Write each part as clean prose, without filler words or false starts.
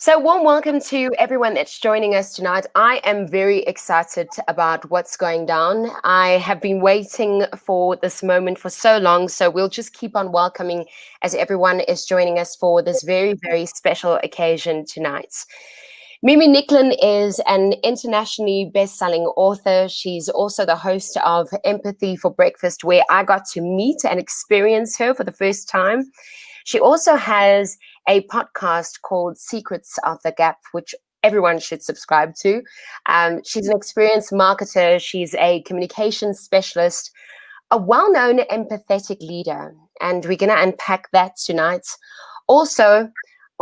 So, warm welcome to everyone that's joining us tonight. I am very excited about what's going down. I have been waiting for this moment for so long, so we'll just keep on welcoming as everyone is joining us for this very, very special occasion tonight. Mimi Nicklin is an internationally best-selling author. She's also the host of Empathy for Breakfast, where I got to meet and experience her for the first time. She also has a podcast called Secrets of the Gap, which everyone should subscribe to. She's an experienced marketer. She's a communications specialist, a well-known empathetic leader, and we're going to unpack that tonight. Also,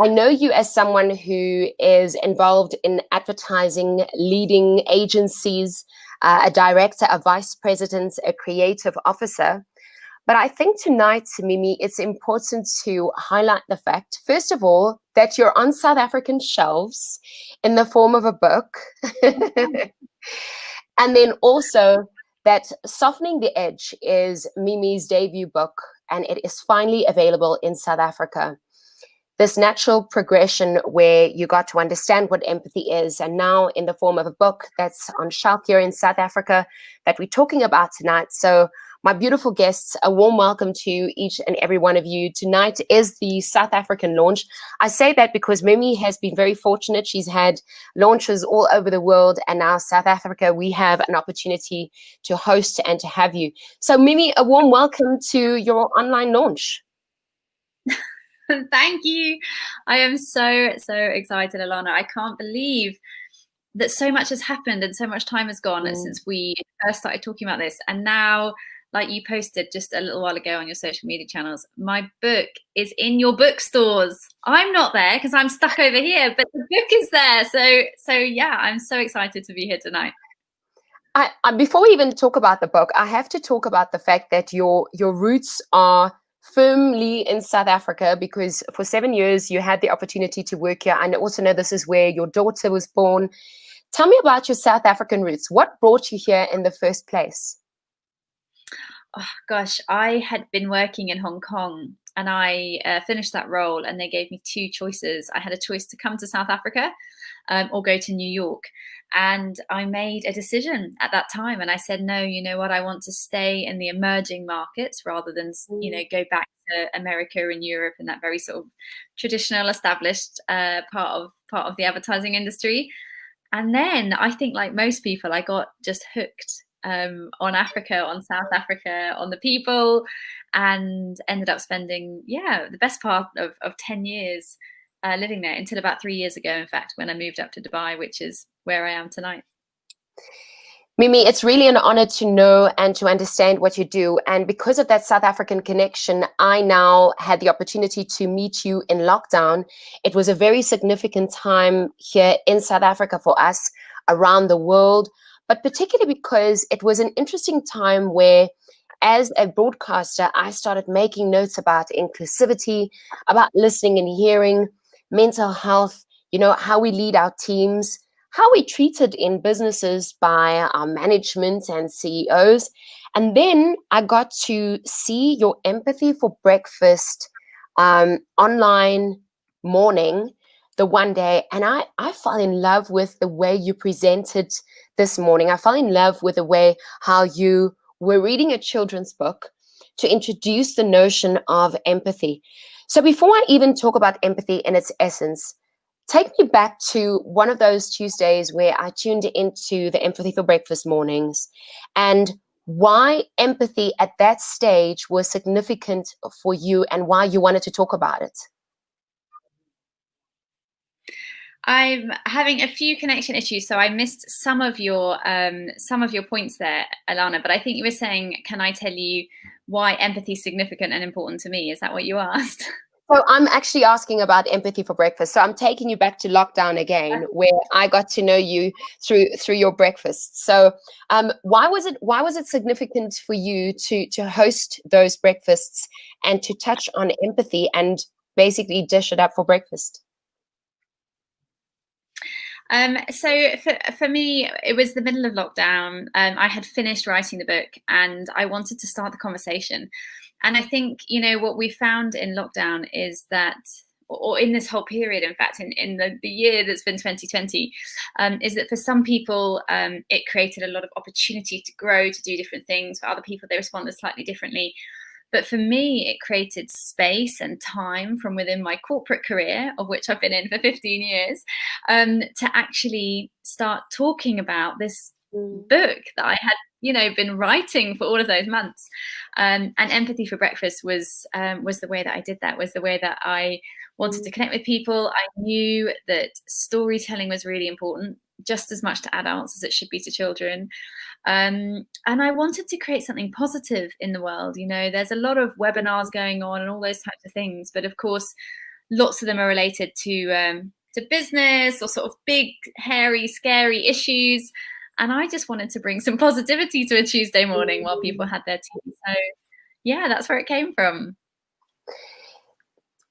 I know you as someone who is involved in advertising, leading agencies, a director, a vice president, a creative officer. But I think tonight, Mimi, it's important to highlight the fact, first of all, that you're on South African shelves in the form of a book. And then also that Softening the Edge is Mimi's debut book, and it is finally available in South Africa. This natural progression where you got to understand what empathy is, and now in the form of a book that's on shelf here in South Africa that we're talking about tonight. So my beautiful guests, a warm welcome to each and every one of you. Tonight is the South African launch. I say that because Mimi has been very fortunate. She's had launches all over the world, and now South Africa, we have an opportunity to host and to have you. So Mimi, a warm welcome to your online launch. Thank you. I am so excited, Elana. I can't believe that so much has happened and so much time has gone since we first started talking about this. And now, like you posted just a little while ago on your social media channels, my book is in your bookstores. I'm not there because I'm stuck over here, but the book is there. So yeah, I'm so excited to be here tonight. Before we even talk about the book, I have to talk about the fact that your roots are firmly in South Africa, because for 7 years you had the opportunity to work here. I also know this is where your daughter was born. Tell me about your South African roots. What brought you here in the first place? Oh gosh, I had been working in Hong Kong and I finished that role, and they gave me two choices. I had a choice to come to South Africa or go to New York. And I made a decision at that time, and I said, no, you know what, I want to stay in the emerging markets rather than, go back to America and Europe and that very sort of traditional established part of the advertising industry. And then I think, like most people, I got just hooked on Africa, on South Africa, on the people, and ended up spending, the best part of 10 years living there, until about 3 years ago, in fact, when I moved up to Dubai, which is where I am tonight. Mimi, it's really an honor to know and to understand what you do. And because of that South African connection, I now had the opportunity to meet you in lockdown. It was a very significant time here in South Africa for us, around the world, but particularly because it was an interesting time where, as a broadcaster, I started making notes about inclusivity, about listening and hearing, mental health, how we lead our teams, how we treated in businesses by our management and CEOs. And then I got to see your Empathy for Breakfast online morning the one day, and I fell in love with the way you presented this morning. I fell in love with the way how you were reading a children's book to introduce the notion of empathy. So before I even talk about empathy in its essence, take me back to one of those Tuesdays where I tuned into the Empathy for Breakfast mornings, and why empathy at that stage was significant for you and why you wanted to talk about it. I'm having a few connection issues, so I missed some of your points there, Elana. But I think you were saying, can I tell you why empathy is significant and important to me? Is that what you asked? So I'm actually asking about Empathy for Breakfast. So I'm taking you back to lockdown again, where I got to know you through your breakfasts. So why was it significant for you to host those breakfasts and to touch on empathy and basically dish it up for breakfast? So for me, it was the middle of lockdown. I had finished writing the book and I wanted to start the conversation. And I think, what we found in lockdown is that, or in this whole period, in fact, in the year that's been 2020, is that for some people, it created a lot of opportunity to grow, to do different things. For other people, they responded slightly differently. But for me, it created space and time from within my corporate career, of which I've been in for 15 years, to actually start talking about this book that I had, been writing for all of those months. And Empathy for Breakfast was the way that I did that, was the way that I wanted to connect with people. I knew that storytelling was really important, just as much to adults as it should be to children. And I wanted to create something positive in the world. There's a lot of webinars going on and all those types of things, but of course, lots of them are related to business or sort of big, hairy, scary issues. And I just wanted to bring some positivity to a Tuesday morning while people had their tea. So yeah, that's where it came from.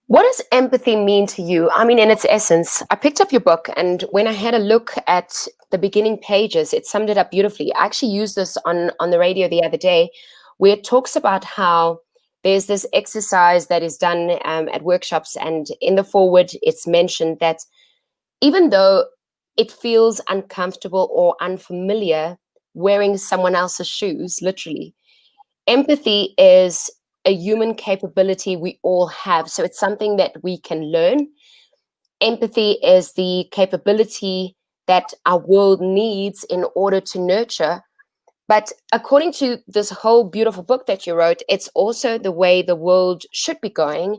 What does empathy mean to you? I mean, in its essence, I picked up your book, and when I had a look at the beginning pages, it summed it up beautifully. I actually used this on the radio the other day, where it talks about how there's this exercise that is done at workshops, and in the foreword, it's mentioned that even though it feels uncomfortable or unfamiliar wearing someone else's shoes, literally, empathy is a human capability we all have. So it's something that we can learn. Empathy is the capability that our world needs in order to nurture. But according to this whole beautiful book that you wrote, it's also the way the world should be going.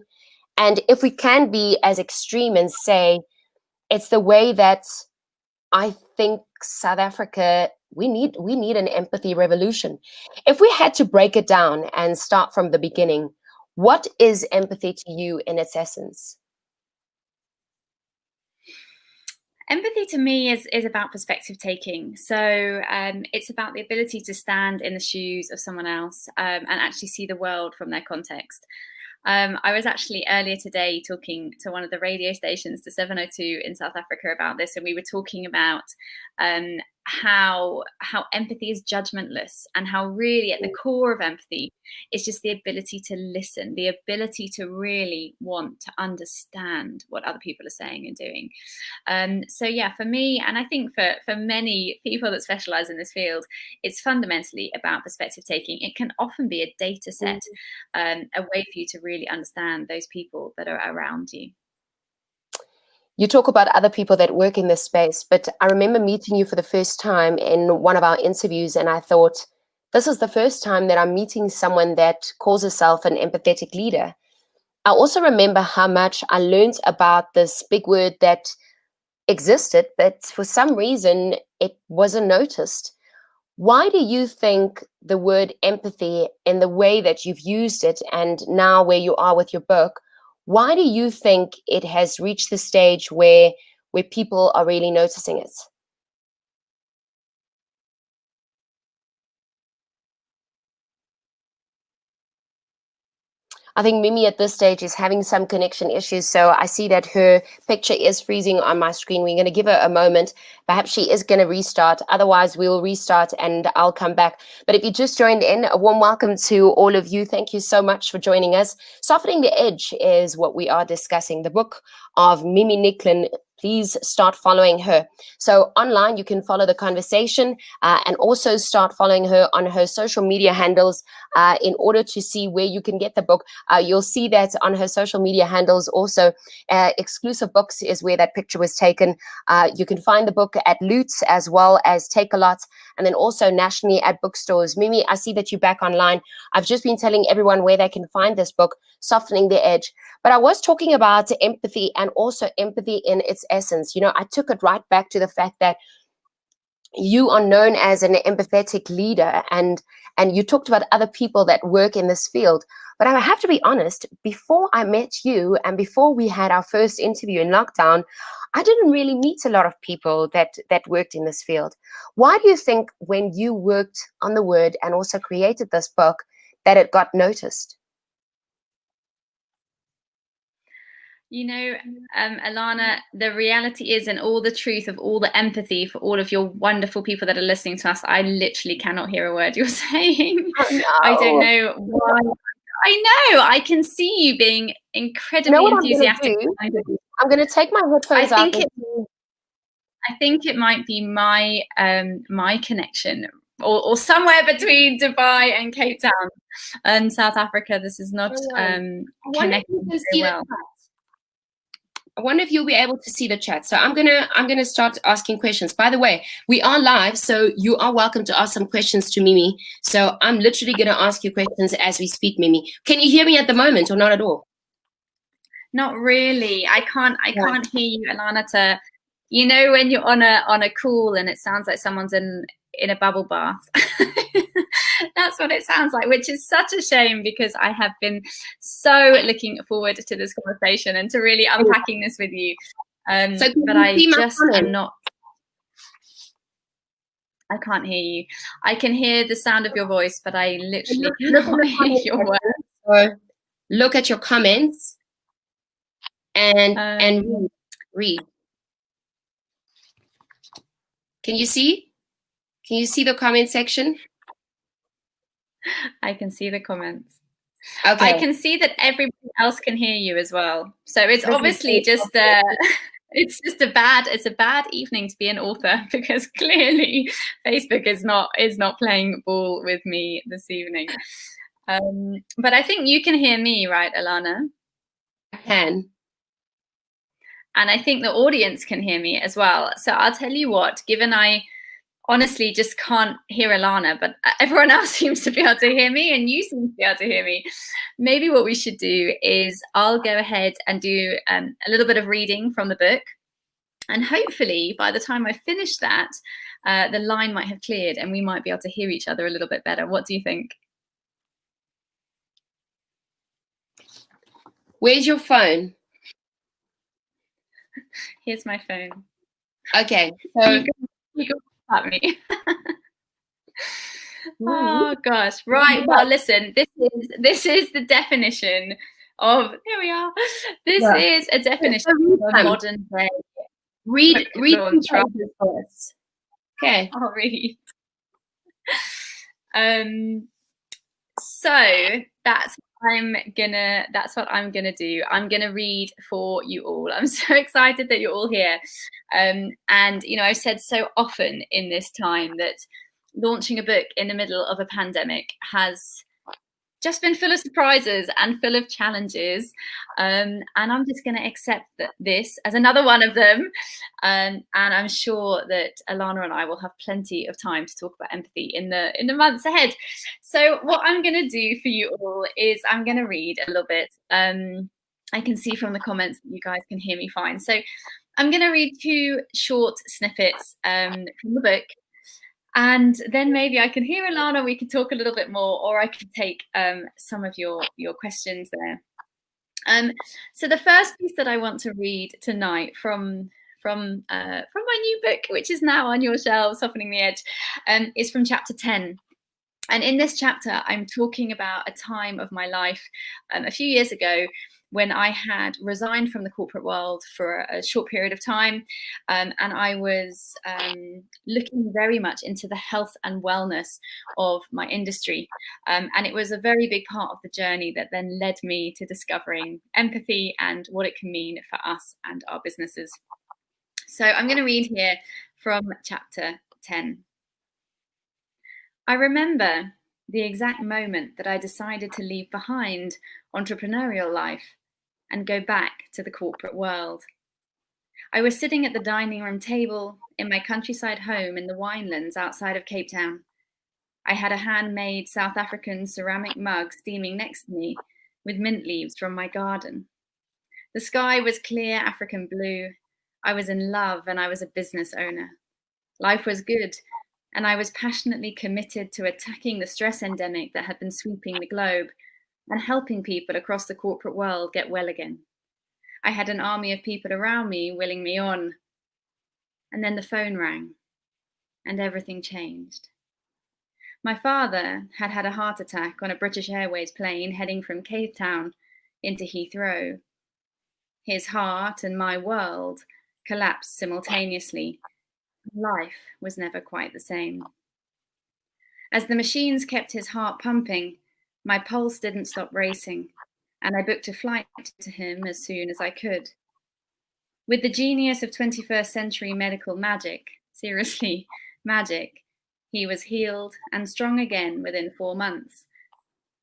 And if we can be as extreme and say, it's the way that I think South Africa, we need an empathy revolution. If we had to break it down and start from the beginning, what is empathy to you in its essence? Empathy to me is about perspective taking. So it's about the ability to stand in the shoes of someone else and actually see the world from their context. I was actually earlier today talking to one of the radio stations, to 702 in South Africa, about this, and we were talking about how empathy is judgmentless, and how really at the core of empathy is just the ability to listen, the ability to really want to understand what other people are saying and doing. So yeah, for me, and I think for many people that specialize in this field, it's fundamentally about perspective taking. It can often be a data set, a way for you to really understand those people that are around you. You talk about other people that work in this space, but I remember meeting you for the first time in one of our interviews, and I thought, this is the first time that I'm meeting someone that calls herself an empathetic leader. I also remember how much I learned about this big word that existed, but for some reason it wasn't noticed. Why do you think the word empathy, in the way that you've used it and now where you are with your book, why do you think it has reached the stage where people are really noticing it? I think Mimi at this stage is having some connection issues. So I see that her picture is freezing on my screen. We're going to give her a moment. Perhaps she is going to restart. Otherwise, we'll restart and I'll come back. But if you just joined in, a warm welcome to all of you. Thank you so much for joining us. Softening the Edge is what we are discussing. The book of Mimi Nicklin. Please start following her. So online, you can follow the conversation and also start following her on her social media handles in order to see where you can get the book. You'll see that on her social media handles also. Exclusive Books is where that picture was taken. You can find the book at Loots as well as Take-A-Lot, and then also nationally at bookstores. Mimi, I see that you're back online. I've just been telling everyone where they can find this book, Softening the Edge. But I was talking about empathy, and also empathy in its essence. I took it right back to the fact that you are known as an empathetic leader, and you talked about other people that work in this field. But I have to be honest, before I met you and before we had our first interview in lockdown, I didn't really meet a lot of people that worked in this field. Why do you think when you worked on the word and also created this book that it got noticed? Elana, the reality is, and all the truth of all the empathy for all of your wonderful people that are listening to us, I literally cannot hear a word you're saying. Oh, no. I don't know why. I know. I can see you being You know incredibly what I'm gonna enthusiastic. do? I'm gonna take my I headphones out think and I think it might be my my connection, or somewhere between Dubai and Cape Town and South Africa. This is not I wonder if you connecting can very see the well. chat. I wonder if you'll be able to see the chat. So I'm gonna start asking questions. By the way, we are live, so you are welcome to ask some questions to Mimi. So I'm literally gonna ask you questions as we speak, Mimi. Can you hear me at the moment or not at all? Not really. I can't hear you, Elana. You know when you're on a call and it sounds like someone's in a bubble bath. That's what it sounds like, which is such a shame because I have been so looking forward to this conversation and to really unpacking this with you. But I just am not. I can't hear you. I can hear the sound of your voice, but I literally cannot hear your words. So look at your comments and read. Can you see? Can you see the comment section? I can see the comments. Okay. I can see that everybody else can hear you as well. So it's obviously just it's a bad evening to be an author because clearly Facebook is not playing ball with me this evening. But I think you can hear me, right, Elana? I can. And I think the audience can hear me as well. So I'll tell you what, given I honestly just can't hear Elana, but everyone else seems to be able to hear me and you seem to be able to hear me. Maybe what we should do is I'll go ahead and do a little bit of reading from the book. And hopefully by the time I finish that, the line might have cleared and we might be able to hear each other a little bit better. What do you think? Where's your phone? Here's my phone. Okay. So you go at me. Oh gosh. Right. Well, listen, this is the definition of, here we are. This is a definition of a modern day read launch, right? first. Okay. I'll read. So that's what I'm gonna do. I'm gonna read for you all. I'm so excited that you're all here. And you know, I've said so often in this time that launching a book in the middle of a pandemic has just been full of surprises and full of challenges. And I'm just going to accept this as another one of them. And I'm sure that Elana and I will have plenty of time to talk about empathy in the months ahead. So what I'm going to do for you all is I'm going to read a little bit. I can see from the comments that you guys can hear me fine. So I'm going to read 2 short snippets from the book. And then maybe I can hear Elana, we could talk a little bit more, or I could take some of your questions there. So the first piece that I want to read tonight from my new book, which is now on your shelves, Softening the Edge, is from chapter 10. And in this chapter, I'm talking about a time of my life a few years ago when I had resigned from the corporate world for a short period of time. And I was looking very much into the health and wellness of my industry. And it was a very big part of the journey that then led me to discovering empathy and what it can mean for us and our businesses. So I'm going to read here from chapter 10. I remember the exact moment that I decided to leave behind entrepreneurial life and go back to the corporate world. I was sitting at the dining room table in my countryside home in the winelands outside of Cape Town. I had a handmade South African ceramic mug steaming next to me with mint leaves from my garden. The sky was clear African blue. I was in love and I was a business owner. Life was good, and I was passionately committed to attacking the stress endemic that had been sweeping the globe and helping people across the corporate world get well again. I had an army of people around me willing me on. And then the phone rang, and everything changed. My father had had a heart attack on a British Airways plane heading from Cape Town into Heathrow. His heart and my world collapsed simultaneously. Life was never quite the same. As the machines kept his heart pumping, My pulse didn't stop racing, and I booked a flight to him as soon as I could. With the genius of 21st century medical magic, seriously, magic, he was healed and strong again within 4 months.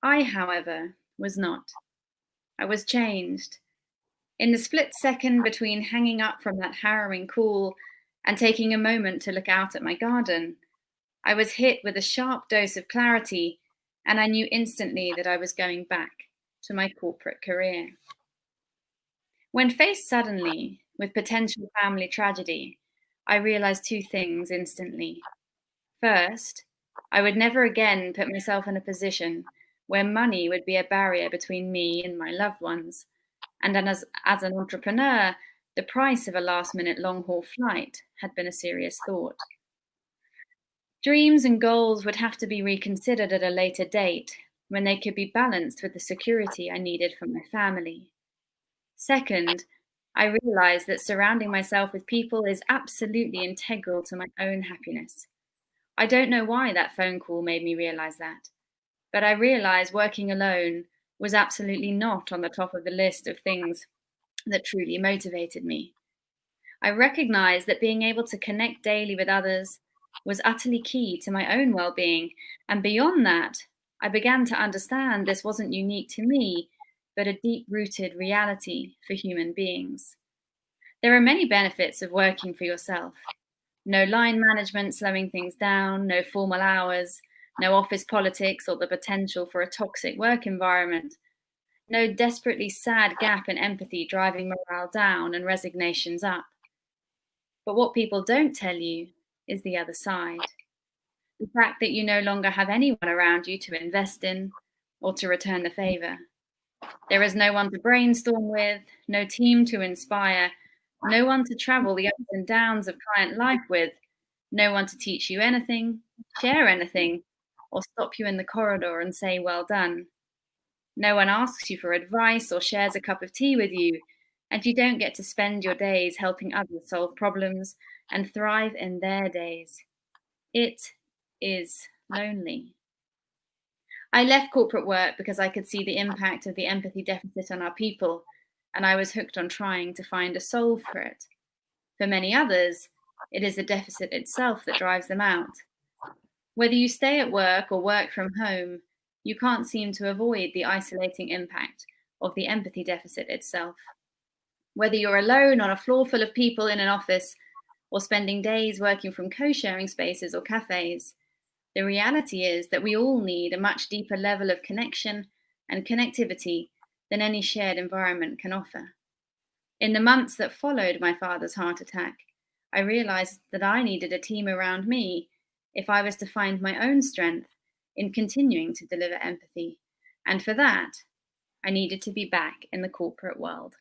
I, however, was not. I was changed. In the split second between hanging up from that harrowing call and taking a moment to look out at my garden, I was hit with a sharp dose of clarity, and I knew instantly that I was going back to my corporate career. When faced suddenly with potential family tragedy, I realized 2 things instantly. First, I would never again put myself in a position where money would be a barrier between me and my loved ones. And then as an entrepreneur, the price of a last-minute long-haul flight had been a serious thought. Dreams and goals would have to be reconsidered at a later date when they could be balanced with the security I needed for my family. Second, I realized that surrounding myself with people is absolutely integral to my own happiness. I don't know why that phone call made me realize that, but I realized working alone was absolutely not on the top of the list of things that truly motivated me. I recognized that being able to connect daily with others was utterly key to my own well-being, and beyond that, I began to understand this wasn't unique to me, but a deep-rooted reality for human beings. There are many benefits of working for yourself. No line management slowing things down, no formal hours, no office politics or the potential for a toxic work environment, no desperately sad gap in empathy driving morale down and resignations up. But what people don't tell you is the other side. The fact that you no longer have anyone around you to invest in or to return the favor. There is no one to brainstorm with, no team to inspire, no one to travel the ups and downs of client life with, no one to teach you anything, share anything, or stop you in the corridor and say, well done. No one asks you for advice or shares a cup of tea with you, and you don't get to spend your days helping others solve problems and thrive in their days. It is lonely. I left corporate work because I could see the impact of the empathy deficit on our people, and I was hooked on trying to find a solve for it. For many others, it is the deficit itself that drives them out. Whether you stay at work or work from home, you can't seem to avoid the isolating impact of the empathy deficit itself. Whether you're alone on a floor full of people in an office or spending days working from co-sharing spaces or cafes, the reality is that we all need a much deeper level of connection and connectivity than any shared environment can offer. In the months that followed my father's heart attack, I realized that I needed a team around me if I was to find my own strength in continuing to deliver empathy. And for that, I needed to be back in the corporate world.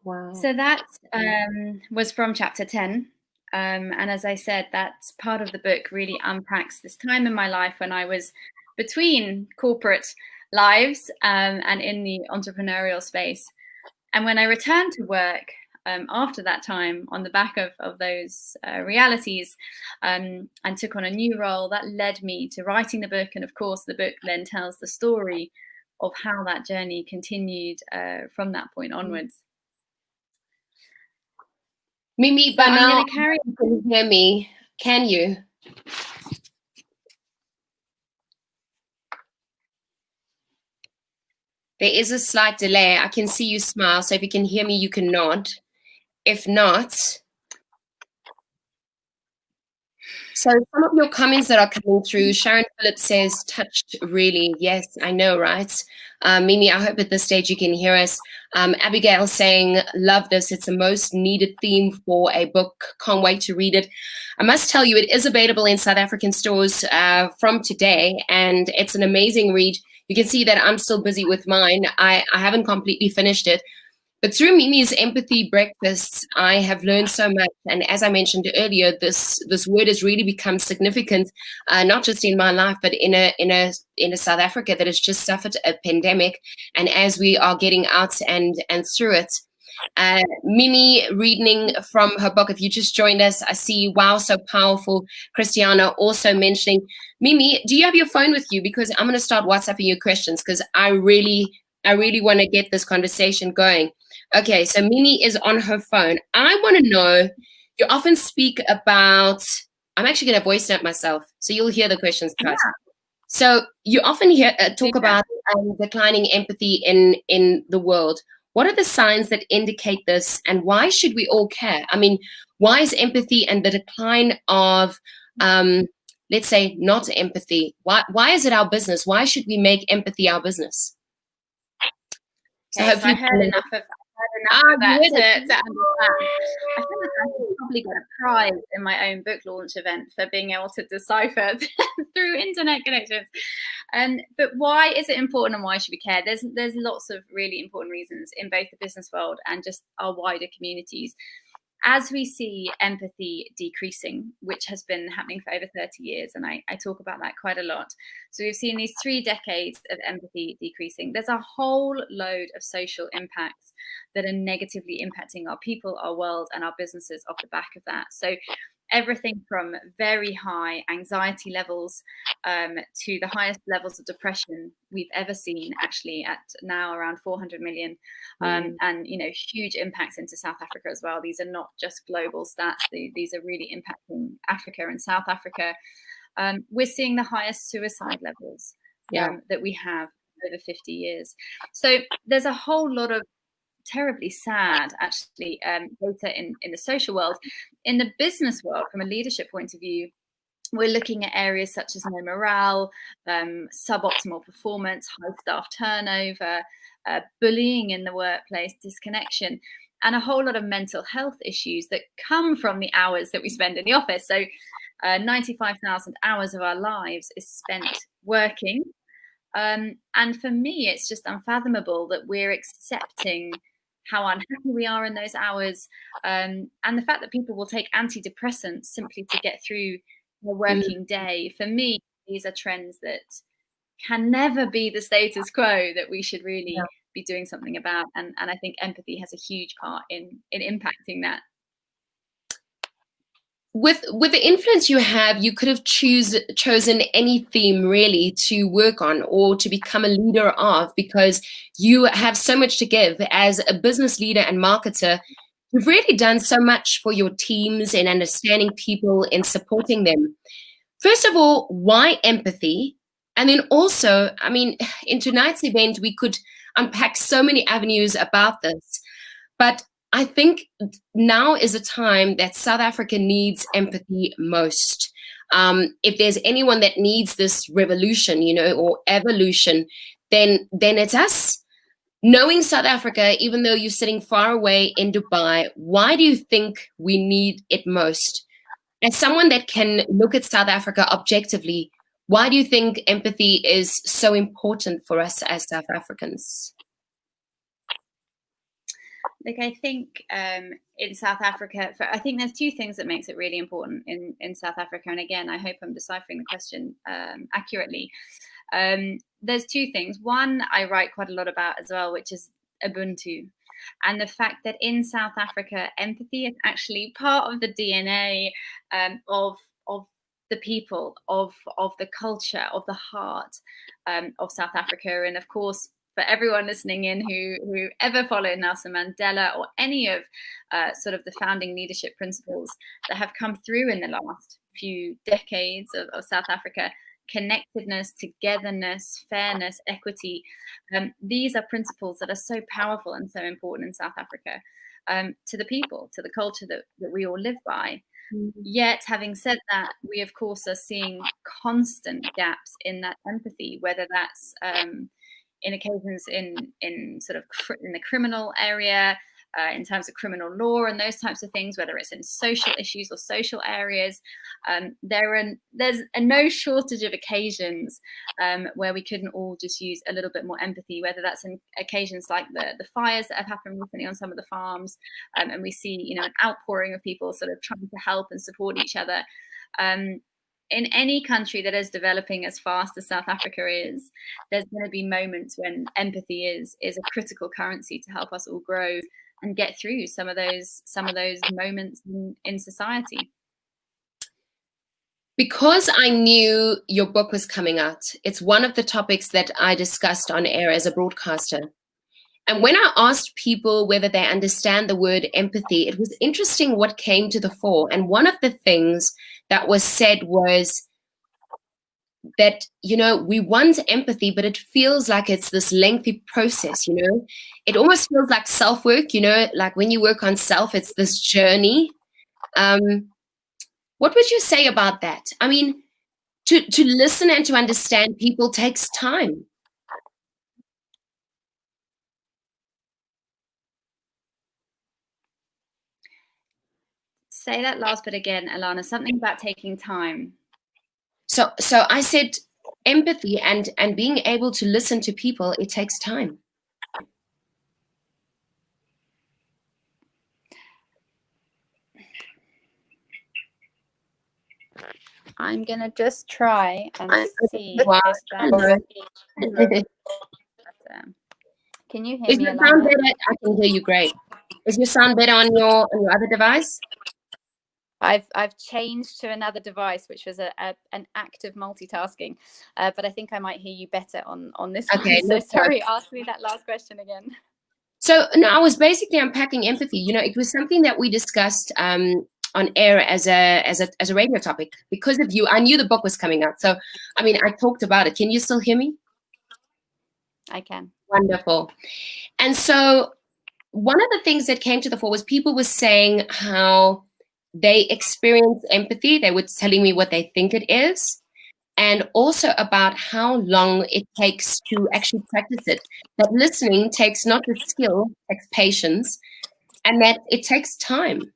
Wow. So that was from chapter 10. And as I said, that part of the book really unpacks this time in my life when I was between corporate lives and in the entrepreneurial space. And when I returned to work after that time on the back of those realities and took on a new role, that led me to writing the book. And of course, the book then tells the story of how that journey continued from that point onwards. Mimi, So but I'm now going to carry you can hear me. Can you? There is a slight delay. I can see you smile, so if you can hear me, you can nod. If not, so some of your comments that are coming through, Sharon Phillips says, touched really. Yes, I know, right? Mimi, I hope at this stage you can hear us. Abigail saying, love this. It's the most needed theme for a book. Can't wait to read it. I must tell you, it is available in South African stores from today, and it's an amazing read. You can see that I'm still busy with mine. I haven't completely finished it. But through Mimi's empathy breakfasts, I have learned so much. And as I mentioned earlier, this word has really become significant, not just in my life, but in a South Africa that has just suffered a pandemic. And as we are getting out and through it, Mimi reading from her book. If you just joined us, I see, wow, so powerful. Christiana also mentioning. Mimi, do you have your phone with you? Because I'm going to start WhatsApping you questions because I really want to get this conversation going. Okay, so Mimi is on her phone. I want to know, you often speak about, I'm actually going to voice note myself, so you'll hear the questions first. Yeah. So you often talk about declining empathy in the world. What are the signs that indicate this, and why should we all care? I mean, why is empathy and the decline of, let's say, not empathy? Why is it our business? Why should we make empathy our business? So hopefully, I heard enough of that to understand. I feel like I could probably get a prize in my own book launch event for being able to decipher through internet connections. But why is it important, and why should we care? There's lots of really important reasons in both the business world and just our wider communities. As we see empathy decreasing, which has been happening for over 30 years, and I talk about that quite a lot. So we've seen these 3 decades of empathy decreasing. There's a whole load of social impacts that are negatively impacting our people, our world, and our businesses off the back of that. So everything from very high anxiety levels to the highest levels of depression we've ever seen, actually at now around 400 million, and huge impacts into South Africa as well. These are not just global stats; these are really impacting Africa and South Africa. We're seeing the highest suicide levels that we have over 50 years. So there's a whole lot of terribly sad, actually, data in the social world. In the business world, from a leadership point of view, we're looking at areas such as no morale, suboptimal performance, high staff turnover, bullying in the workplace, disconnection, and a whole lot of mental health issues that come from the hours that we spend in the office. So 95,000 hours of our lives is spent working. And for me, it's just unfathomable that we're accepting how unhappy we are in those hours, and the fact that people will take antidepressants simply to get through their working day. For me, these are trends that can never be the status quo, that we should really be doing something about. And I think empathy has a huge part in impacting that. With the influence you have, you could have chosen any theme really to work on or to become a leader of, because you have so much to give as a business leader and marketer. You've really done so much for your teams in understanding people and supporting them. First of all, why empathy? And then also, I mean, in tonight's event, we could unpack so many avenues about this, but I think now is a time that South Africa needs empathy most. If there's anyone that needs this revolution, or evolution, then it's us. Knowing South Africa, even though you're sitting far away in Dubai, why do you think we need it most? As someone that can look at South Africa objectively, why do you think empathy is so important for us as South Africans? Like, I think in South Africa, I think there's 2 things that makes it really important in South Africa. And again, I hope I'm deciphering the question accurately. There's 2 things. One, I write quite a lot about as well, which is Ubuntu. And the fact that in South Africa, empathy is actually part of the DNA of the people, of the culture, of the heart of South Africa. And of course, for everyone listening in who ever followed Nelson Mandela or any of sort of the founding leadership principles that have come through in the last few decades of South Africa, connectedness, togetherness, fairness, equity, these are principles that are so powerful and so important in South Africa, to the people, to the culture that we all live by. Yet, having said that, we of course are seeing constant gaps in that empathy, whether that's in occasions in sort of in the criminal area, in terms of criminal law and those types of things, whether it's in social issues or social areas. There's no shortage of occasions where we couldn't all just use a little bit more empathy, whether that's in occasions like the fires that have happened recently on some of the farms, and we see an outpouring of people sort of trying to help and support each other. in any country that is developing as fast as South Africa is, there's going to be moments when empathy is a critical currency to help us all grow and get through some of those moments in society. Because I knew your book was coming out, it's one of the topics that I discussed on air as a broadcaster. And when I asked people whether they understand the word empathy, it was interesting what came to the fore. And one of the things that was said was that, we want empathy, but it feels like it's this lengthy process, It almost feels like self-work, like when you work on self, it's this journey. What would you say about that? I mean, to listen and to understand people takes time. Say that last bit again, Elana, something about taking time. So I said empathy and being able to listen to people, it takes time. I'm going to just try and see Wow. if that's... Can you hear me, Is your sound better? I can hear you great. Is your sound better on your other device? I've changed to another device, which was an act of multitasking, but I think I might hear you better on this one. So sorry, ask me that last question again. So no, I was basically unpacking empathy. It was something that we discussed on air as a radio topic. Because of you, I knew the book was coming out. So I mean, I talked about it. Can you still hear me? I can. Wonderful. And so one of the things that came to the fore was people were saying how they experience empathy. They were telling me what they think it is, and also about how long it takes to actually practice it. That listening takes not just skill, it takes patience, and that it takes time.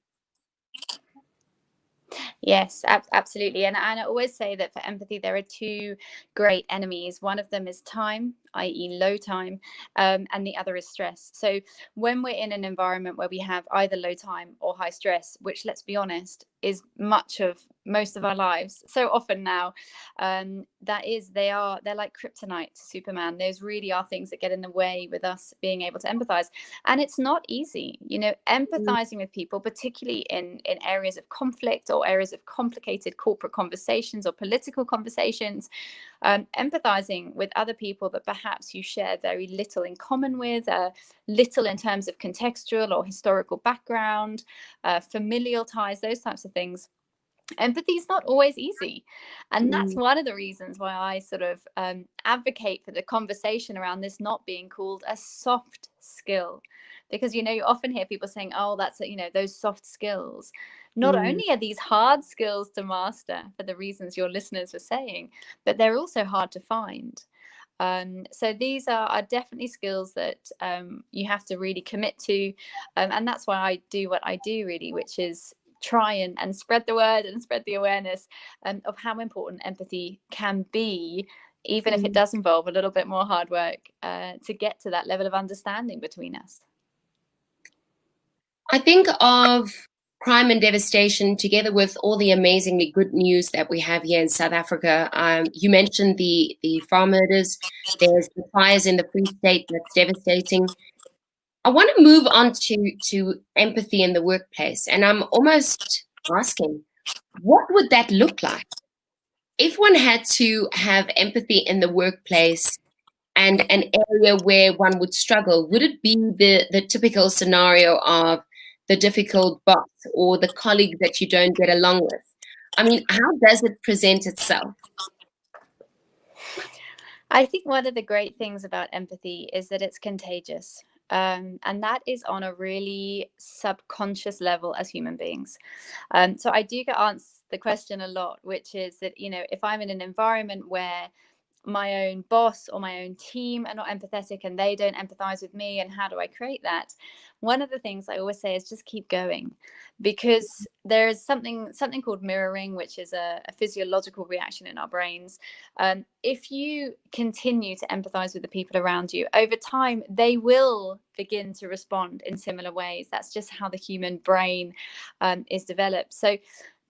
Yes, absolutely. And I always say that for empathy, there are two great enemies. One of them is time, i.e. low time, and the other is stress. So when we're in an environment where we have either low time or high stress, which, let's be honest, is most of our lives so often now, they're like kryptonite to Superman. Those really are things that get in the way with us being able to empathize. And it's not easy, empathizing with people, particularly in areas of conflict or areas of complicated corporate conversations or political conversations. Empathizing with other people that perhaps you share very little in common with, little in terms of contextual or historical background, familial ties, those types of things. Empathy is not always easy. And that's one of the reasons why I sort of advocate for the conversation around this not being called a soft skill. Because, you often hear people saying, oh, that's, those soft skills. Not only are these hard skills to master for the reasons your listeners were saying, but they're also hard to find. So these are definitely skills that you have to really commit to. And that's why I do what I do, really, which is try and spread the word and spread the awareness of how important empathy can be, even if it does involve a little bit more hard work to get to that level of understanding between us. I think of crime and devastation together with all the amazingly good news that we have here in South Africa. You mentioned the farm murders. There's the fires in the Free State that's devastating. I want to move on to empathy in the workplace. And I'm almost asking, what would that look like? If one had to have empathy in the workplace and an area where one would struggle, would it be the typical scenario of the difficult boss or the colleague that you don't get along with? I mean, how does it present itself? I think one of the great things about empathy is that it's contagious. And that is on a really subconscious level as human beings. So I do get asked the question a lot, which is that, if I'm in an environment where my own boss or my own team are not empathetic and they don't empathize with me, and how do I create that? One of the things I always say is just keep going, because there's something called mirroring, which is a physiological reaction in our brains. If you continue to empathize with the people around you, over time they will begin to respond in similar ways. That's just how the human brain is developed. So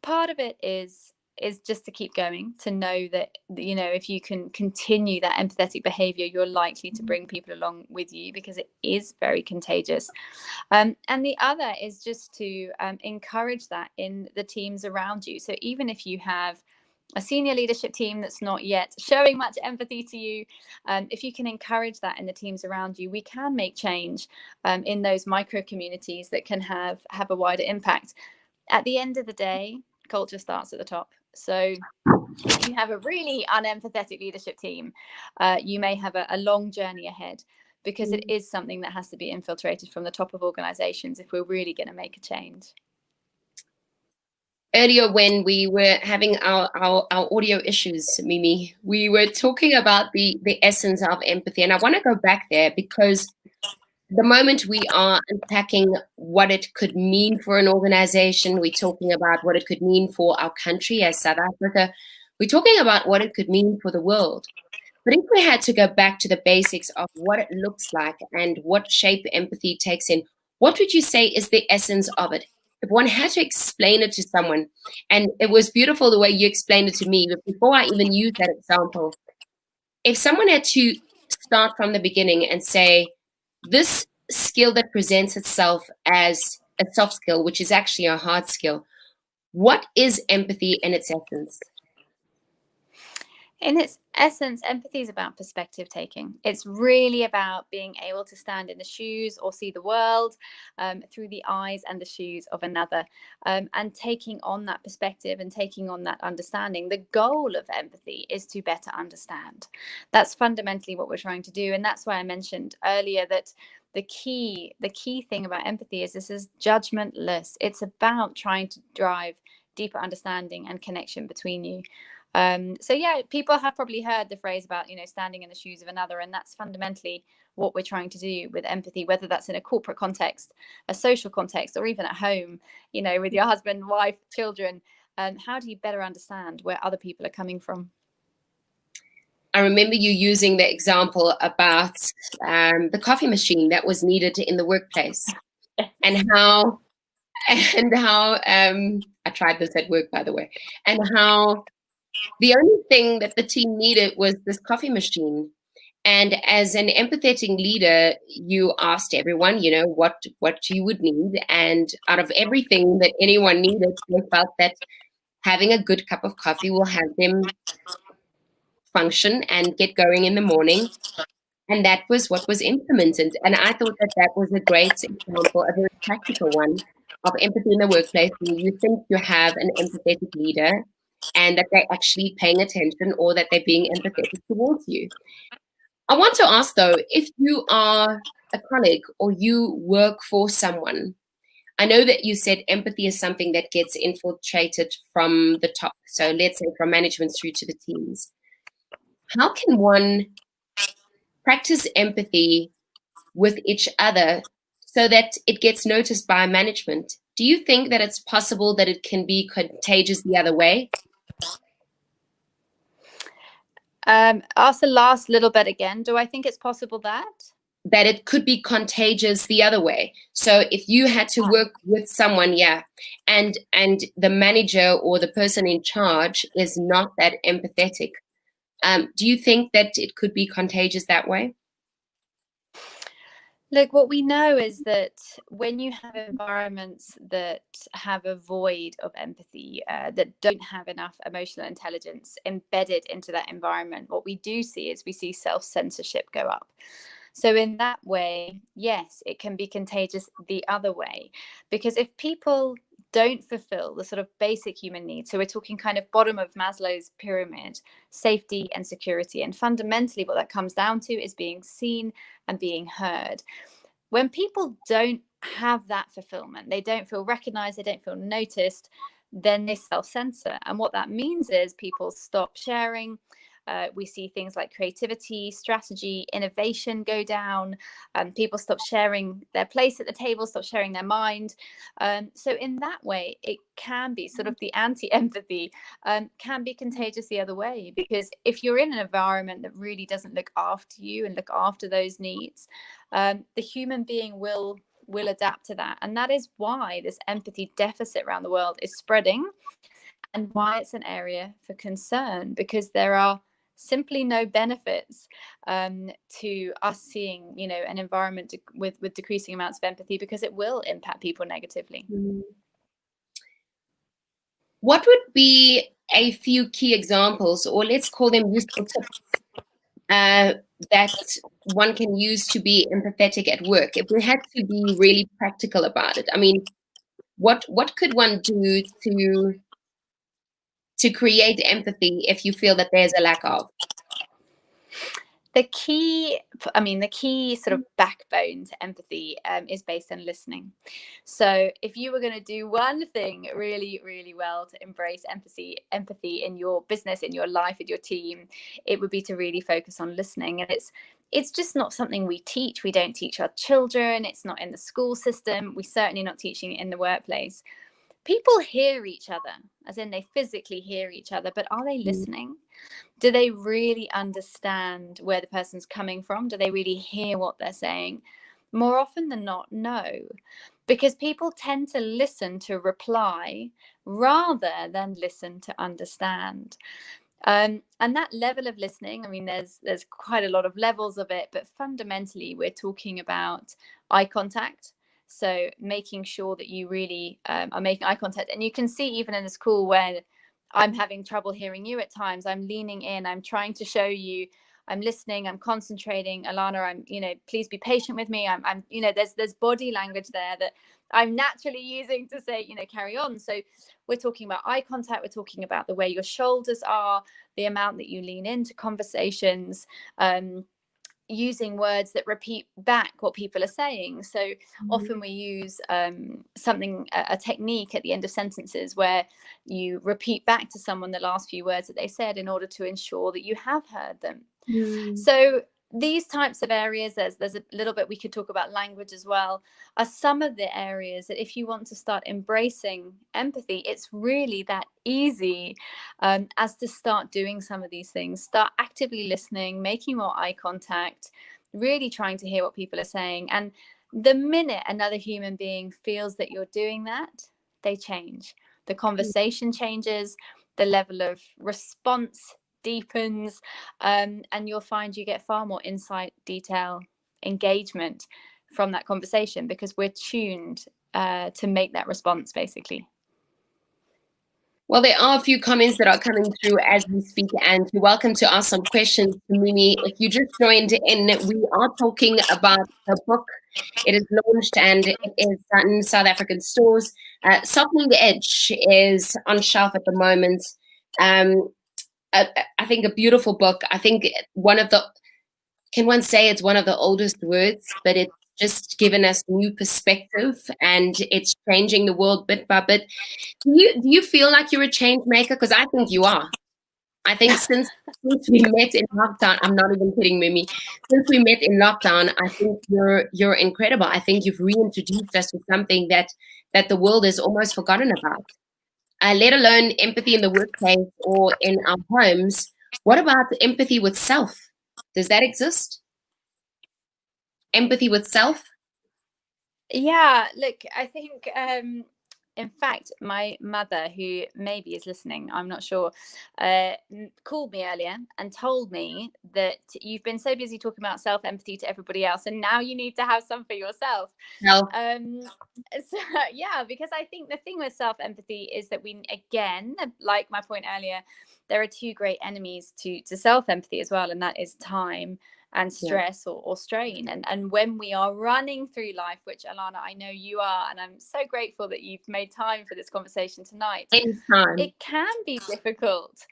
part of it is is just to keep going, to know that, you know, if you can continue that empathetic behavior, you're likely to bring people along with you, because it is very contagious. And the other is just to encourage that in the teams around you. So even if you have a senior leadership team that's not yet showing much empathy to you, if you can encourage that in the teams around you, we can make change in those micro communities that can have a wider impact. At the end of the day, culture starts at the top. So if you have a really unempathetic leadership team, you may have a long journey ahead, because it is something that has to be infiltrated from the top of organizations if we're really going to make a change. Earlier, when we were having our audio issues, Mimi, we were talking about the essence of empathy. And I want to go back there, because the moment we are unpacking what it could mean for an organization, we're talking about what it could mean for our country as South Africa, we're talking about what it could mean for the world. But if we had to go back to the basics of what it looks like and what shape empathy takes in, what would you say is the essence of it? If one had to explain it to someone, and it was beautiful the way you explained it to me, but before I even use that example, if someone had to start from the beginning and say, this skill that presents itself as a soft skill, which is actually a hard skill, what is empathy in its essence? In its essence, empathy is about perspective taking. It's really about being able to stand in the shoes or see the world through the eyes and the shoes of another, and taking on that perspective and taking on that understanding. The goal of empathy is to better understand. That's fundamentally what we're trying to do. And that's why I mentioned earlier that the key thing about empathy is this is judgmentless. It's about trying to drive deeper understanding and connection between you. So yeah, people have probably heard the phrase about, you know, standing in the shoes of another, and that's fundamentally what we're trying to do with empathy, whether that's in a corporate context, a social context, or even at home, you know, with your husband, wife, children. How do you better understand where other people are coming from? I remember you using the example about the coffee machine that was needed in the workplace, and how I tried this at work, by the way, and how the only thing that the team needed was this coffee machine. And as an empathetic leader, you asked everyone, you know, what you would need. And out of everything that anyone needed, they felt that having a good cup of coffee will have them function and get going in the morning. And that was what was implemented. And I thought that that was a great example, a very practical one, of empathy in the workplace, where you think you have an empathetic leader and that they're actually paying attention, or that they're being empathetic towards you. I want to ask, though, if you are a colleague or you work for someone, I know that you said empathy is something that gets infiltrated from the top. So let's say from management through to the teams. How can one practice empathy with each other so that it gets noticed by management? Do you think that it's possible that it can be contagious the other way? Ask the last little bit again. Do I think it's possible that it could be contagious the other way? So if you had to work with someone, and the manager or the person in charge is not that empathetic, do you think that it could be contagious that way? Look, what we know is that when you have environments that have a void of empathy, that don't have enough emotional intelligence embedded into that environment, what we do see is we see self-censorship go up. So in that way, yes, it can be contagious the other way, because if people don't fulfill the sort of basic human needs, so we're talking kind of bottom of Maslow's pyramid, safety and security, and fundamentally what that comes down to is being seen and being heard. When people don't have that fulfillment, they don't feel recognized, they don't feel noticed, then they self-censor. And what that means is people stop sharing. We see things like creativity, strategy, innovation go down. People stop sharing their place at the table, stop sharing their mind. So in that way, it can be sort of the anti-empathy can be contagious the other way, because if you're in an environment that really doesn't look after you and look after those needs, the human being will adapt to that. And that is why this empathy deficit around the world is spreading. and why it's an area for concern, because there are simply no benefits to us seeing, you know, an environment with decreasing amounts of empathy, because it will impact people negatively. What would be a few key examples, or let's call them useful tips, that one can use to be empathetic at work? If we had to be really practical about it, I mean, what could one do to create empathy if you feel that there's a lack of? The key sort of backbone to empathy is based on listening. So if you were going to do one thing really, really well to embrace empathy in your business, in your life, in your team, it would be to really focus on listening. And it's just not something we teach. We don't teach our children. It's not in the school system. We're certainly not teaching it in the workplace. People hear each other, as in they physically hear each other, but are they listening? Do they really understand where the person's coming from? Do they really hear what they're saying? More often than not, no. Because people tend to listen to reply rather than listen to understand. And that level of listening, I mean, there's quite a lot of levels of it, but fundamentally, we're talking about eye contact. So making sure that you really are making eye contact. And you can see even in this call where I'm having trouble hearing you at times, I'm leaning in, I'm trying to show you, I'm listening, I'm concentrating. Elana, I'm, you know, please be patient with me. I'm, you know, there's body language there that I'm naturally using to say, you know, carry on. So we're talking about eye contact. We're talking about the way your shoulders are, the amount that you lean into conversations, using words that repeat back what people are saying. So often we use a technique at the end of sentences where you repeat back to someone the last few words that they said in order to ensure that you have heard them. So these types of areas, there's a little bit we could talk about language as well, are some of the areas that if you want to start embracing empathy, it's really that easy as to start doing some of these things. Start actively listening, making more eye contact, really trying to hear what people are saying. And the minute another human being feels that you're doing that, they change. The conversation changes, the level of response deepens, and you'll find you get far more insight, detail, engagement from that conversation, because we're tuned to make that response, basically. Well, there are a few comments that are coming through as we speak, and you're welcome to ask some questions to Mimi. If you just joined in, we are talking about the book. It is launched and it is in South African stores. Softening the Edge is on shelf at the moment. I think a beautiful book. I think can one say it's one of the oldest words, but it's just given us new perspective and it's changing the world bit by bit. Do you feel like you're a change maker? Because I think you are. I think since we met in lockdown, I'm not even kidding, Mimi. Since we met in lockdown, I think you're incredible. I think you've reintroduced us to something that the world has almost forgotten about. Let alone empathy in the workplace or in our homes. What about empathy with self? Does that exist? Empathy with self? Yeah, look, I think in fact, my mother, who maybe is listening, I'm not sure, called me earlier and told me that you've been so busy talking about self-empathy to everybody else, and now you need to have some for yourself. No. So, yeah, because I think the thing with self-empathy is that we, again, like my point earlier, there are two great enemies to self-empathy as well, and that is time and stress or strain. And when we are running through life, which Elana, I know you are, and I'm so grateful that you've made time for this conversation tonight. Anytime. It can be difficult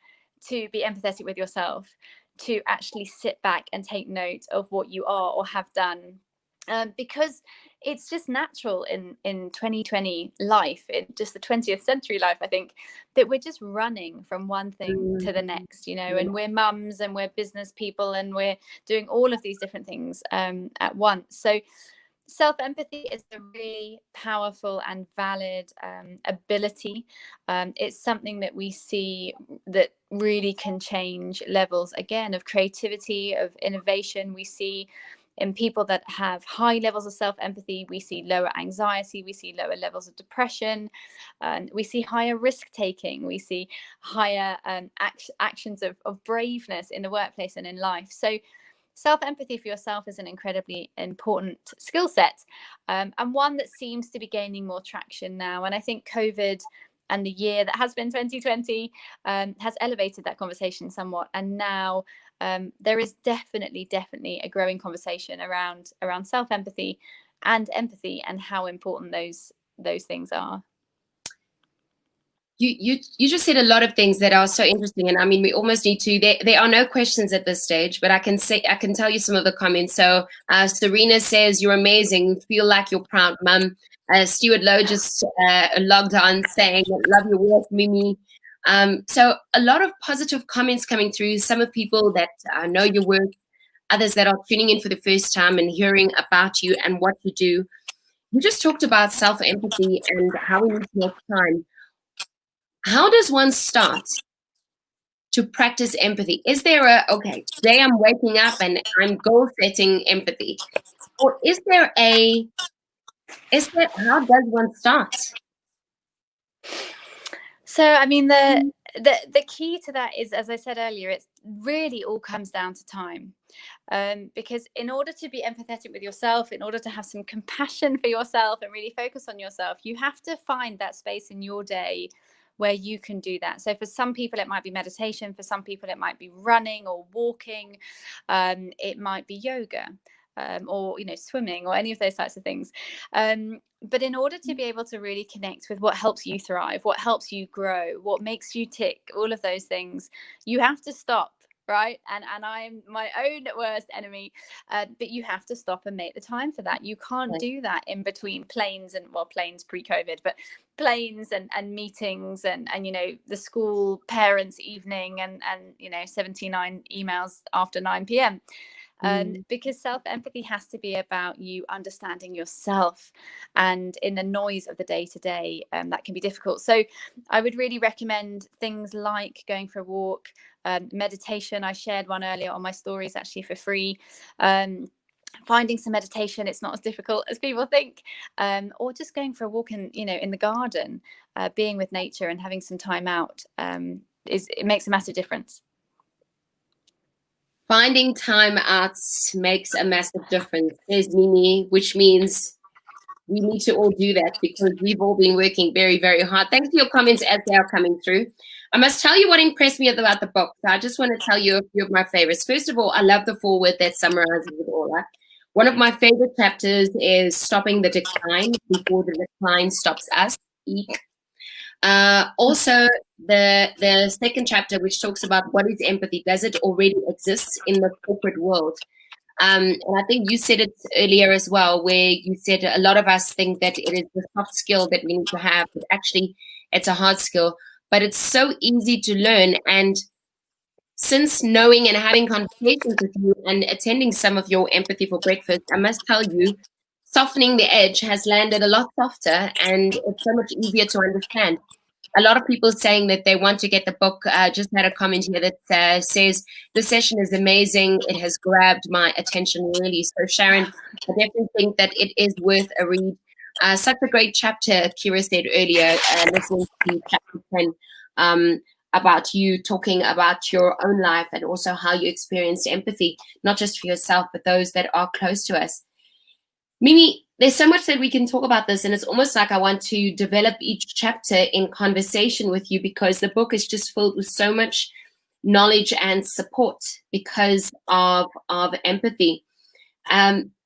to be empathetic with yourself, to actually sit back and take note of what you are or have done. Because it's just natural in 2020 life, in just the 20th century life, I think, that we're just running from one thing to the next, you know, and we're mums and we're business people and we're doing all of these different things at once. So self-empathy is a really powerful and valid ability. It's something that we see that really can change levels, again, of creativity, of innovation. We see in people that have high levels of self-empathy, we see lower anxiety, we see lower levels of depression, we see higher risk-taking, we see higher actions of braveness in the workplace and in life. So self-empathy for yourself is an incredibly important skill set, and one that seems to be gaining more traction now. And I think COVID and the year that has been 2020 has elevated that conversation somewhat. And now there is definitely a growing conversation around self-empathy and empathy and how important those things are. You just said a lot of things that are so interesting, and I mean, we almost need to. There are no questions at this stage, but I can tell you some of the comments. So Serena says, "You're amazing. Feel like your proud mum." Stuart Lowe just logged on saying, "Love your work, Mimi." So a lot of positive comments coming through. Some of people that know your work, others that are tuning in for the first time and hearing about you and what you do. You just talked about self-empathy and how we need to make time. How does one start to practice empathy? Is there okay, today I'm waking up and I'm goal setting empathy? Or how does one start? So, I mean, the key to that is, as I said earlier, it really all comes down to time. Because in order to be empathetic with yourself, in order to have some compassion for yourself and really focus on yourself, you have to find that space in your day where you can do that. So for some people, it might be meditation. For some people, it might be running or walking. It might be yoga. Or swimming, or any of those types of things. But in order to be able to really connect with what helps you thrive, what helps you grow, what makes you tick, all of those things, you have to stop, right? And I'm my own worst enemy. But you have to stop and make the time for that. You can't do that in between planes pre-COVID, but planes and meetings and the school parents evening and 79 emails after 9 p.m. Because self-empathy has to be about you understanding yourself, and in the noise of the day-to-day, that can be difficult. So I would really recommend things like going for a walk, meditation. I shared one earlier on my stories, actually, for free. Finding some meditation, it's not as difficult as people think, or just going for a walk in the garden, being with nature and having some time out, it makes a massive difference. Finding time out makes a massive difference, says Mimi, which means we need to all do that because we've all been working very, very hard. Thanks for your comments as they are coming through. I must tell you what impressed me about the book. So I just want to tell you a few of my favorites. First of all, I love the foreword that summarizes it all. Right? One of my favorite chapters is Stopping the Decline Before the Decline Stops Us. Eek. Also, the second chapter, which talks about what is empathy, does it already exist in the corporate world? And I think you said it earlier as well, where you said a lot of us think that it is the soft skill that we need to have, but actually it's a hard skill. But it's so easy to learn. And since knowing and having conversations with you and attending some of your Empathy for Breakfast, I must tell you, softening the edge has landed a lot softer and it's so much easier to understand. A lot of people saying that they want to get the book. Just had a comment here that says, the session is amazing. It has grabbed my attention really. So Sharon, I definitely think that it is worth a read. Such a great chapter, Kira said earlier, listening to chapter 10, about you talking about your own life and also how you experienced empathy, not just for yourself, but those that are close to us. Mimi, there's so much that we can talk about this, and it's almost like I want to develop each chapter in conversation with you because the book is just filled with so much knowledge and support because of empathy.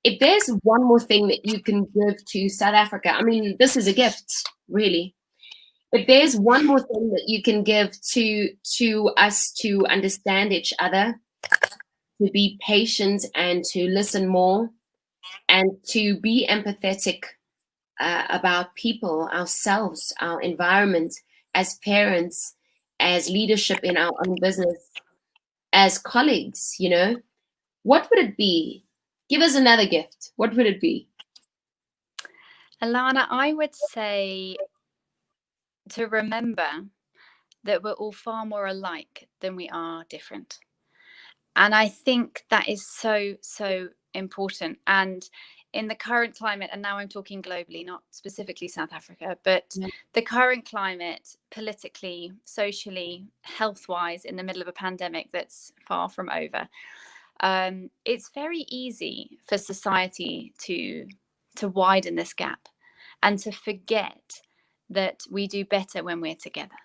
If there's one more thing that you can give to South Africa, I mean, this is a gift, really. If there's one more thing that you can give to us to understand each other, to be patient and to listen more, and to be empathetic about people, ourselves, our environment, as parents, as leadership in our own business, as colleagues, what would it be? Give us another gift. What would it be? Elana, I would say to remember that we're all far more alike than we are different. And I think that is so, so important. And in the current climate, and now I'm talking globally, not specifically South Africa, but the current climate, politically, socially, health-wise, in the middle of a pandemic that's far from over, it's very easy for society to widen this gap and to forget that we do better when we're together.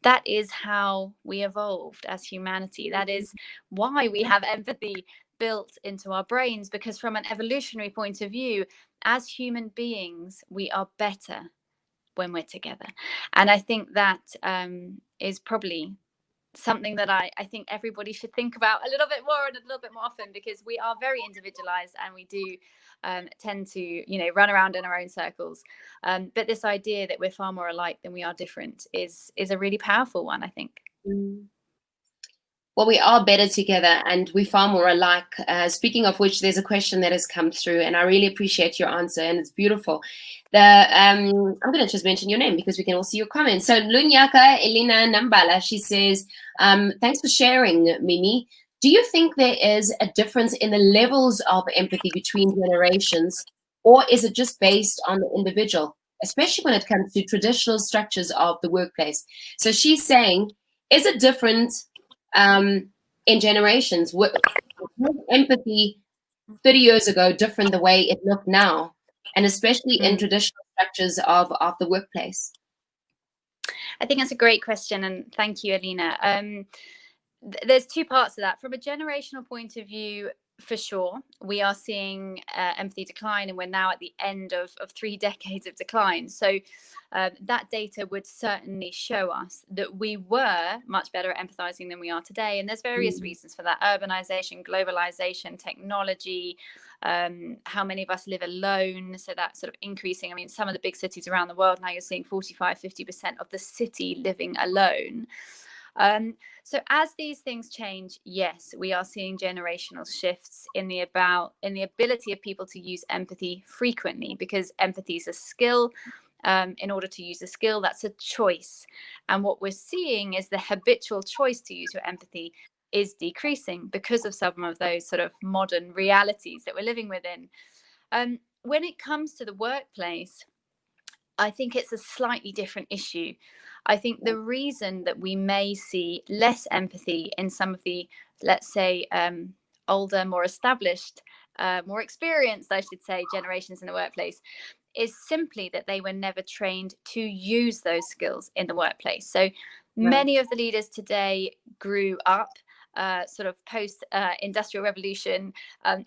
That is how we evolved as humanity. That is why we have empathy built into our brains, because from an evolutionary point of view, as human beings, we are better when we're together. And I think that is probably something that I think everybody should think about a little bit more and a little bit more often, because we are very individualized and we do tend to, you know, run around in our own circles. But this idea that we're far more alike than we are different is a really powerful one, I think. Well, we are better together and we're far more alike. Speaking of which, there's a question that has come through and I really appreciate your answer and it's beautiful. I'm going to just mention your name because we can all see your comments. So Lunyaka Elena Nambala, she says, thanks for sharing, Mimi. Do you think there is a difference in the levels of empathy between generations, or is it just based on the individual, especially when it comes to traditional structures of the workplace? So she's saying, is it different in generations? Was empathy 30 years ago different the way it looked now, and especially in traditional structures of the workplace? I think that's a great question, and thank you, Elena. There's two parts to that. From a generational point of view, for sure, we are seeing empathy decline, and we're now at the end of 3 decades of decline. So that data would certainly show us that we were much better at empathizing than we are today. And there's various reasons for that: urbanization, globalization, technology, how many of us live alone. So that's sort of increasing. I mean, some of the big cities around the world now, you're seeing 45-50% of the city living alone. So as these things change, yes, we are seeing generational shifts in the ability of people to use empathy frequently, because empathy is a skill. In order to use a skill, that's a choice. And what we're seeing is the habitual choice to use your empathy is decreasing because of some of those sort of modern realities that we're living within. When it comes to the workplace, I think it's a slightly different issue. I think the reason that we may see less empathy in some of the, let's say, older, more established, more experienced, I should say, generations in the workplace is simply that they were never trained to use those skills in the workplace. So many of the leaders today grew up sort of post-industrial revolution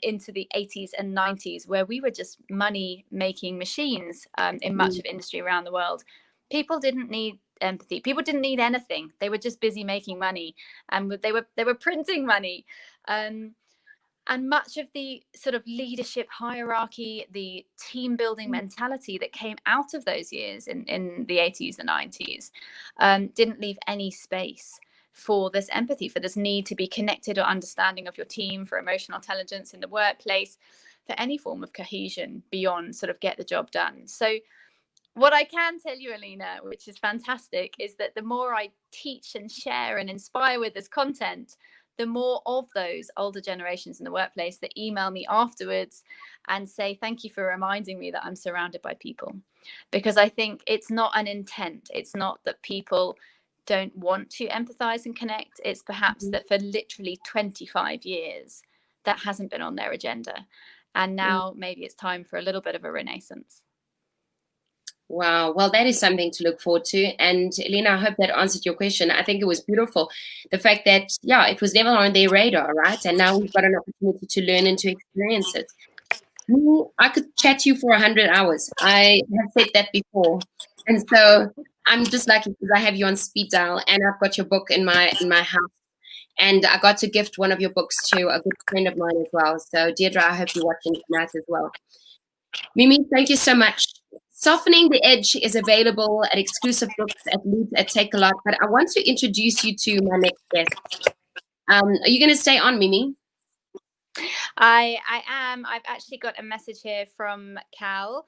into the 80s and 90s, where we were just money-making machines in much of industry around the world. People didn't need empathy. People didn't need anything. They were just busy making money, and they were printing money. And much of the sort of leadership hierarchy, the team building mentality that came out of those years in the 80s and 90s didn't leave any space for this empathy, for this need to be connected or understanding of your team, for emotional intelligence in the workplace, for any form of cohesion beyond sort of get the job done. So what I can tell you, Elena, which is fantastic, is that the more I teach and share and inspire with this content, the more of those older generations in the workplace that email me afterwards and say, thank you for reminding me that I'm surrounded by people. Because I think it's not an intent. It's not that people don't want to empathize and connect. It's perhaps that for literally 25 years, that hasn't been on their agenda. And now maybe it's time for a little bit of a renaissance. Wow. Well, that is something to look forward to. And Elena, I hope that answered your question. I think it was beautiful. The fact that, yeah, it was never on their radar, right? And now we've got an opportunity to learn and to experience it. I could chat to you for 100 hours. I have said that before. And so I'm just lucky because I have you on speed dial and I've got your book in my house. And I got to gift one of your books to a good friend of mine as well. So Deirdre, I hope you're watching tonight as well. Mimi, thank you so much. Softening the Edge is available at exclusive books at Loot at Take a Lot, but I want to introduce you to my next guest. Are you going to stay on, Mimi? I am. I've actually got a message here from Cal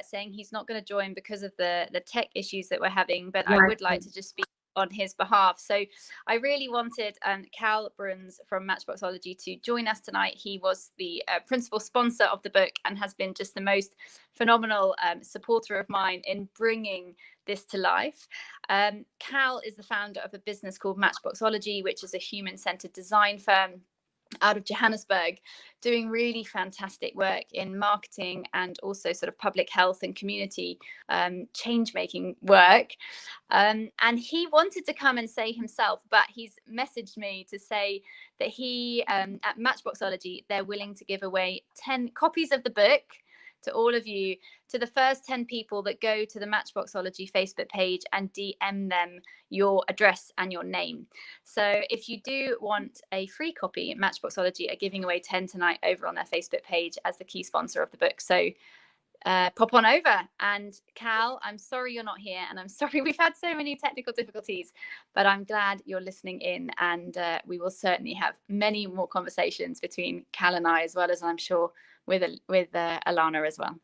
saying he's not going to join because of the tech issues that we're having, but I would like to just speak on his behalf. So I really wanted Cal Bruns from Matchboxology to join us tonight. He was the principal sponsor of the book and has been just the most phenomenal supporter of mine in bringing this to life. Cal is the founder of a business called Matchboxology, which is a human-centered design firm out of Johannesburg, doing really fantastic work in marketing and also sort of public health and community change-making work. And he wanted to come and say himself, but he's messaged me to say that he, at Matchboxology, they're willing to give away 10 copies of the book to all of you, to the first 10 people that go to the Matchboxology Facebook page and DM them your address and your name. So if you do want a free copy, Matchboxology are giving away 10 tonight over on their Facebook page as the key sponsor of the book. So pop on over. And Cal, I'm sorry you're not here, and I'm sorry we've had so many technical difficulties, but I'm glad you're listening in, and we will certainly have many more conversations between Cal and I, as well as I'm sure with Elana as well.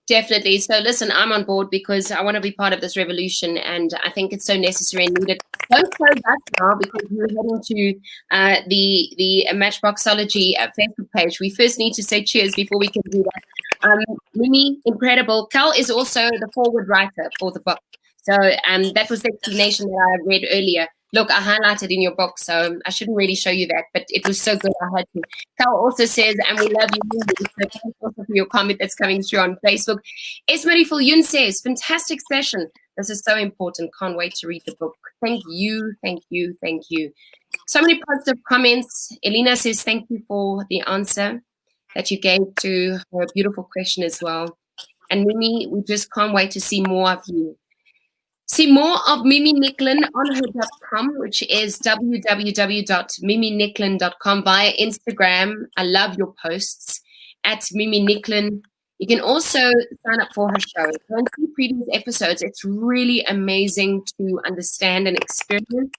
Definitely. So listen, I'm on board because I want to be part of this revolution, and I think it's so necessary and needed. Don't close us now because we're heading to the Matchboxology Facebook page. We first need to say cheers before we can do that. Mimi, incredible. Cal is also the forward writer for the book. So that was the explanation that I read earlier. Look, I highlighted in your book, so I shouldn't really show you that, but it was so good I had to. Cal also says, and we love you, Mimi. So thanks also for your comment that's coming through on Facebook. Esmeri Yun says, fantastic session. This is so important. Can't wait to read the book. Thank you, thank you, thank you. So many positive comments. Elena says, thank you for the answer that you gave to her beautiful question as well. And Mimi, we just can't wait to see more of you. See more of Mimi Nicklin on her.com, which is www.miminicklin.com, via Instagram. I love your posts at Mimi Nicklin. You can also sign up for her show. Go and see previous episodes. It's really amazing to understand and experience.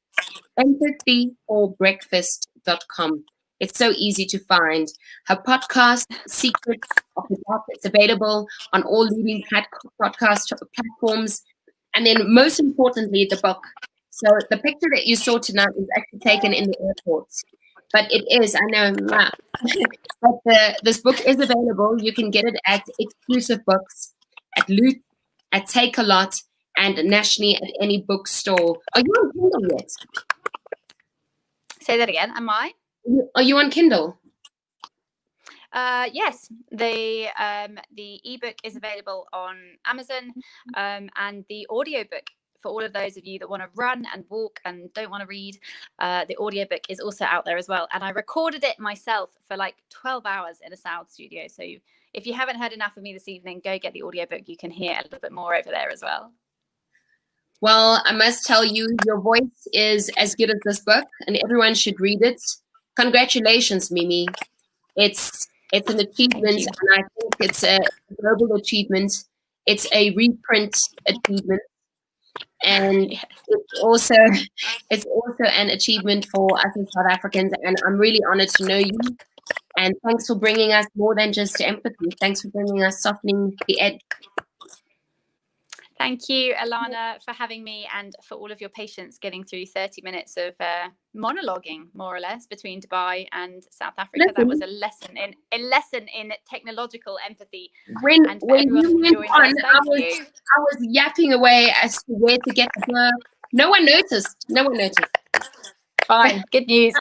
empathyforbreakfast.com. It's so easy to find. Her podcast, Secrets of the Dark, it's available on all leading podcast platforms. And then most importantly, the book. So the picture that you saw tonight was actually taken in the airport. But it is, I know, but this book is available. You can get it at Exclusive Books, at Loot, at Take a Lot, and nationally at any bookstore. Are you on Kindle yet? Say that again. Am I? Are you on Kindle? Yes, the ebook is available on Amazon, and the audiobook, for all of those of you that want to run and walk and don't want to read, the audiobook is also out there as well. And I recorded it myself for like 12 hours in a sound studio. So if you haven't heard enough of me this evening, go get the audiobook. You can hear a little bit more over there as well. Well, I must tell you, your voice is as good as this book, and everyone should read it. Congratulations, Mimi. It's an achievement, and I think it's a global achievement. It's a reprint achievement, and Yes. it's also an achievement for us as South Africans. And I'm really honored to know you. And thanks for bringing us more than just empathy. Thanks for bringing us softening the edge. Thank you, Elana, for having me, and for all of your patience getting through 30 minutes of monologuing, more or less, between Dubai and South Africa. That was a lesson in technological empathy. When you went on, I was yapping away as to where to get the book. No one noticed. Fine. Good news.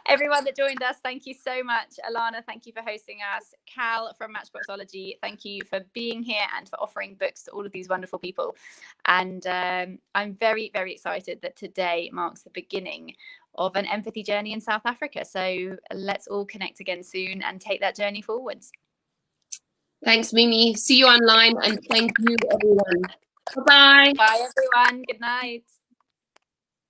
Everyone that joined us, thank you so much. Elana, thank you for hosting us. Cal from Matchboxology, thank you for being here and for offering books to all of these wonderful people. And I'm very, very excited that today marks the beginning of an empathy journey in South Africa. So let's all connect again soon and take that journey forwards. Thanks, Mimi. See you online, and thank you, everyone. Bye-bye. Bye, everyone. Good night.